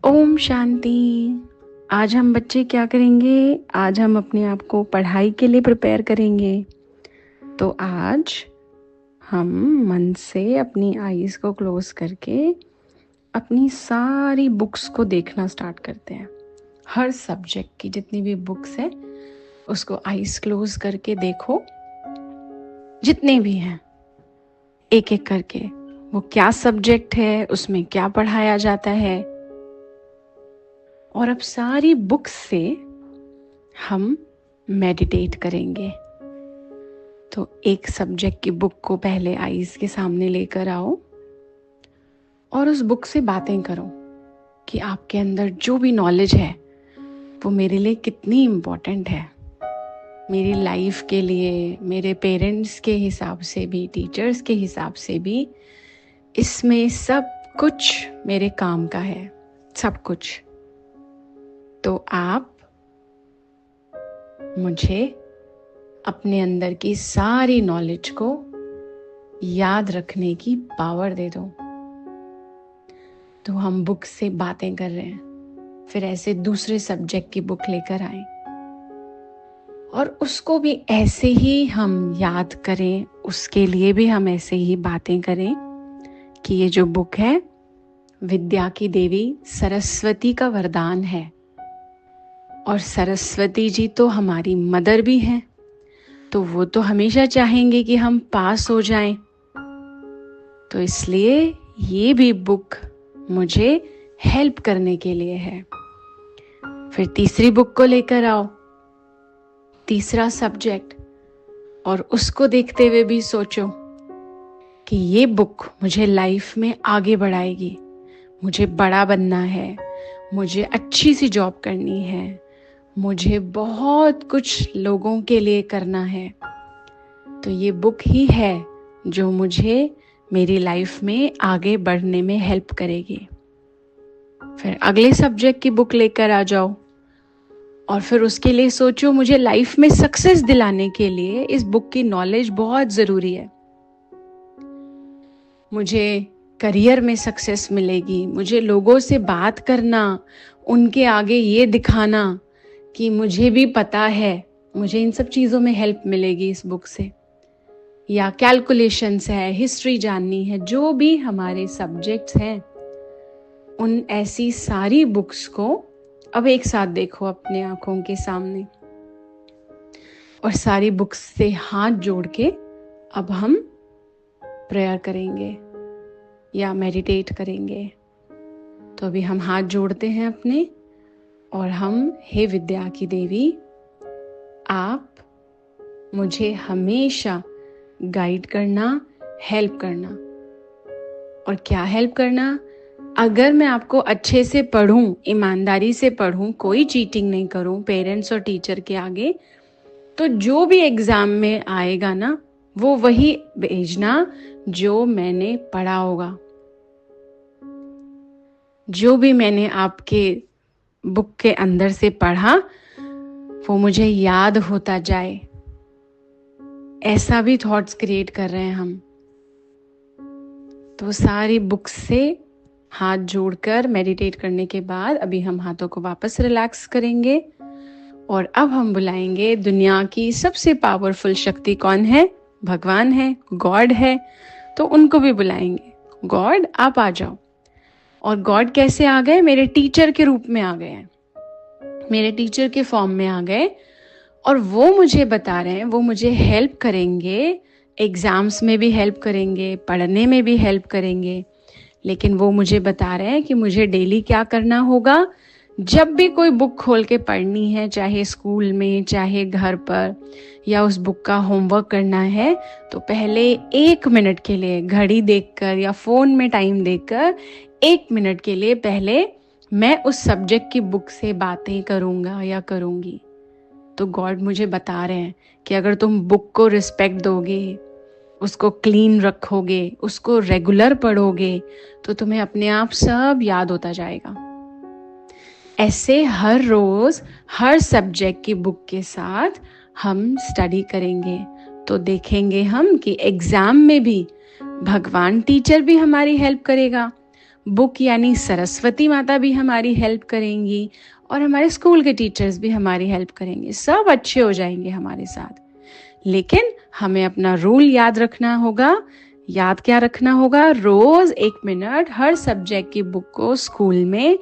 ओम शांति। आज हम बच्चे क्या करेंगे? आज हम अपने आप को पढ़ाई के लिए प्रिपेयर करेंगे। तो आज हम मन से अपनी आईज को क्लोज करके अपनी सारी बुक्स को देखना स्टार्ट करते हैं। हर सब्जेक्ट की जितनी भी बुक्स है उसको आईज क्लोज करके देखो, जितने भी हैं एक एक करके। वो क्या सब्जेक्ट है, उसमें क्या पढ़ाया जाता है, और अब सारी बुक्स से हम मेडिटेट करेंगे। तो एक सब्जेक्ट की बुक को पहले आईज के सामने लेकर आओ और उस बुक से बातें करो कि आपके अंदर जो भी नॉलेज है वो मेरे लिए कितनी इम्पोर्टेंट है, मेरी लाइफ के लिए, मेरे पेरेंट्स के हिसाब से भी, टीचर्स के हिसाब से भी। इसमें सब कुछ मेरे काम का है, सब कुछ। तो आप मुझे अपने अंदर की सारी नॉलेज को याद रखने की पावर दे दो। तो हम बुक से बातें कर रहे हैं, फिर ऐसे दूसरे सब्जेक्ट की बुक लेकर आए और उसको भी ऐसे ही हम याद करें, उसके लिए भी हम ऐसे ही बातें करें कि ये जो बुक है विद्या की देवी सरस्वती का वरदान है, और सरस्वती जी तो हमारी मदर भी हैं, तो वो तो हमेशा चाहेंगे कि हम पास हो जाएं। तो इसलिए ये भी बुक मुझे हेल्प करने के लिए है। फिर तीसरी बुक को लेकर आओ, तीसरा सब्जेक्ट, और उसको देखते हुए भी सोचो कि ये बुक मुझे लाइफ में आगे बढ़ाएगी। मुझे बड़ा बनना है, मुझे अच्छी सी जॉब करनी है, मुझे बहुत कुछ लोगों के लिए करना है। तो ये बुक ही है जो मुझे मेरी लाइफ में आगे बढ़ने में हेल्प करेगी। फिर अगले सब्जेक्ट की बुक लेकर आ जाओ और फिर उसके लिए सोचो, मुझे लाइफ में सक्सेस दिलाने के लिए इस बुक की नॉलेज बहुत ज़रूरी है। मुझे करियर में सक्सेस मिलेगी, मुझे लोगों से बात करना, उनके आगे ये दिखाना कि मुझे भी पता है, मुझे इन सब चीज़ों में हेल्प मिलेगी इस बुक से। या कैलकुलेशंस है, हिस्ट्री जाननी है, जो भी हमारे सब्जेक्ट्स हैं, उन ऐसी सारी बुक्स को अब एक साथ देखो अपने आंखों के सामने, और सारी बुक्स से हाथ जोड़ के अब हम प्रेयर करेंगे या मेडिटेट करेंगे। तो अभी हम हाथ जोड़ते हैं अपने, और हम, हे विद्या की देवी, आप मुझे हमेशा गाइड करना, हेल्प करना। और क्या हेल्प करना? अगर मैं आपको अच्छे से पढ़ूं, ईमानदारी से पढ़ूं, कोई चीटिंग नहीं करूं पेरेंट्स और टीचर के आगे, तो जो भी एग्जाम में आएगा ना, वो वही भेजना जो मैंने पढ़ा होगा, जो भी मैंने आपके बुक के अंदर से पढ़ा वो मुझे याद होता जाए। ऐसा भी थॉट्स क्रिएट कर रहे हैं हम। तो सारी बुक्स से हाथ जोड़कर मेडिटेट करने के बाद अभी हम हाथों को वापस रिलैक्स करेंगे, और अब हम बुलाएंगे दुनिया की सबसे पावरफुल शक्ति। कौन है? भगवान है, गॉड है। तो उनको भी बुलाएंगे, गॉड आप आ जाओ। और गॉड कैसे आ गए? मेरे टीचर के रूप में आ गए हैं, मेरे टीचर के फॉर्म में आ गए, और वो मुझे बता रहे हैं, वो मुझे हेल्प करेंगे, एग्जाम्स में भी हेल्प करेंगे, पढ़ने में भी हेल्प करेंगे। लेकिन वो मुझे बता रहे हैं कि मुझे डेली क्या करना होगा। जब भी कोई बुक खोल के पढ़नी है, चाहे स्कूल में, चाहे घर पर, या उस बुक का होमवर्क करना है, तो पहले 1 मिनट के लिए घड़ी देखकर या फोन में टाइम देखकर 1 मिनट के लिए पहले मैं उस सब्जेक्ट की बुक से बातें करूंगा या करूंगी। तो गॉड मुझे बता रहे हैं कि अगर तुम बुक को रिस्पेक्ट दोगे, उसको क्लीन रखोगे, उसको रेगुलर पढ़ोगे, तो तुम्हें अपने आप सब याद होता जाएगा। ऐसे हर रोज हर सब्जेक्ट की बुक के साथ हम स्टडी करेंगे, तो देखेंगे हम कि एग्जाम में भी भगवान टीचर भी हमारी हेल्प करेगा, बुक यानी सरस्वती माता भी हमारी हेल्प करेंगी और हमारे स्कूल के टीचर्स भी हमारी हेल्प करेंगे, सब अच्छे हो जाएंगे हमारे साथ। लेकिन हमें अपना रूल याद रखना होगा। याद क्या रखना होगा? रोज 1 मिनट हर सब्जेक्ट की बुक को स्कूल में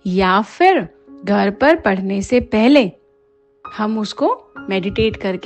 या फिर घर पर पढ़ने से पहले हम उसको मेडिटेट करके